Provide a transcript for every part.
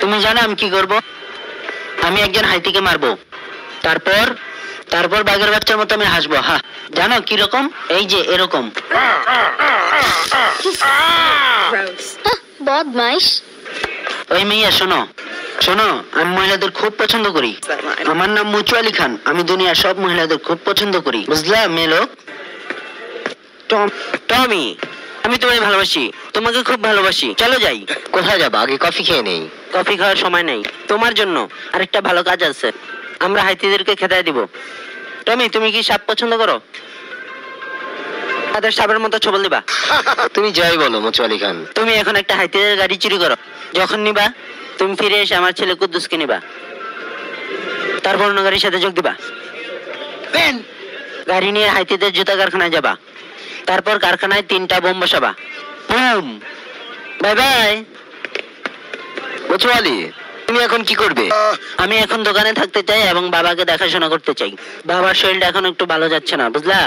তুমি জানো আমি কি করব? আমি একজন হাতিকে মারবো, তারপর তারপর বাঘের বাচ্চার মতো আমি হাসবো। হ্যাঁ, জানো কি রকম? এই যে এরকম। বদমাইশ। ওই মেয়ে, শোনো শোনো, আমি মহিলাদের খুব পছন্দ করি। আমার নাম মুচু আলী খান। আমি দুনিয়ার সব মহিলাদের খুব পছন্দ করি, বুঝলা মেয়ে লোক? টমি, আমি তোমায় ভালোবাসি, তোমাকে খুব ভালোবাসি। চলো যাই। কোথায় যাবো? আগে কফি খেয়ে নেই। কফি খাওয়ার সময় নেই তোমার জন্য, আরেকটা ভালো কাজ আছে। আমরা হাতিদেরকে খেদায় দিব। টমি, তুমি কি সাপ পছন্দ করো? তাদের সাপের মতো ছবল দিবা। তুমি যাই বলো মুচু আলী খান। তুমি এখন একটা হাতিদের গাড়ি চুরি করো। যখন নিবা তুমি ফিরে এসে আমার ছেলে কুদ্দুসকে নিবা, তারপর অন্য গাড়ির সাথে যোগ দিবা। গাড়ি নিয়ে হাতিদের জুতা কারখানায় যাবা, তারপর কারখানায় 3টা বোম বসাবা। Boom. Bye bye. Muchu Ali, তুমি এখন কি করবে? আমি এখন দোকানে থাকতে চাই এবং বাবাকে দেখাশোনা করতে চাই। বাবার শরীরটা এখন একটু ভালো যাচ্ছে না, বুঝলা?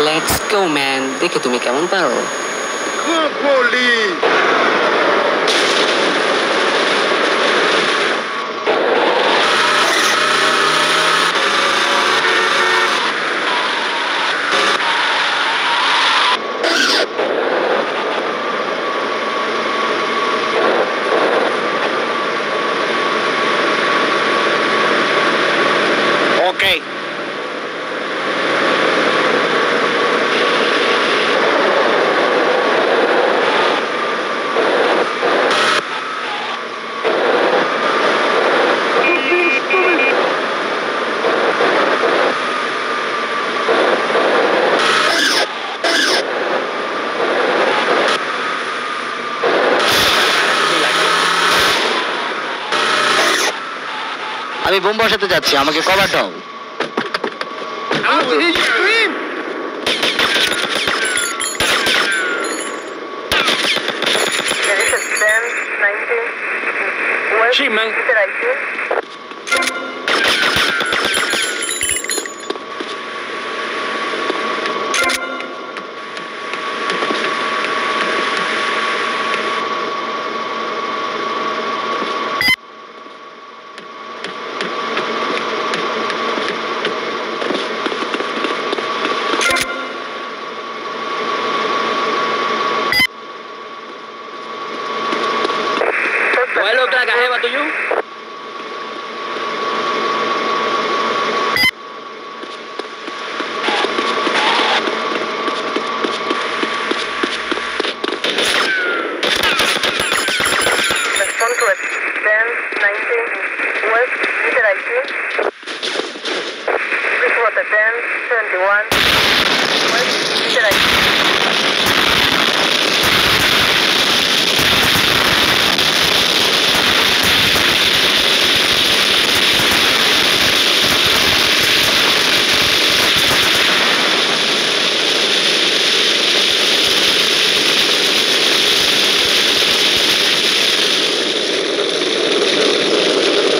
লেটস গো ম্যান, দেখে তুমি কেমন পারো। ওকে। আমি বোম বসাতে যাচ্ছি, আমাকে কভার দাও। Sí, man. Why look like I have to you? Southwest 10, 19, West, Peter IT. Bridgewater 10, 71, West.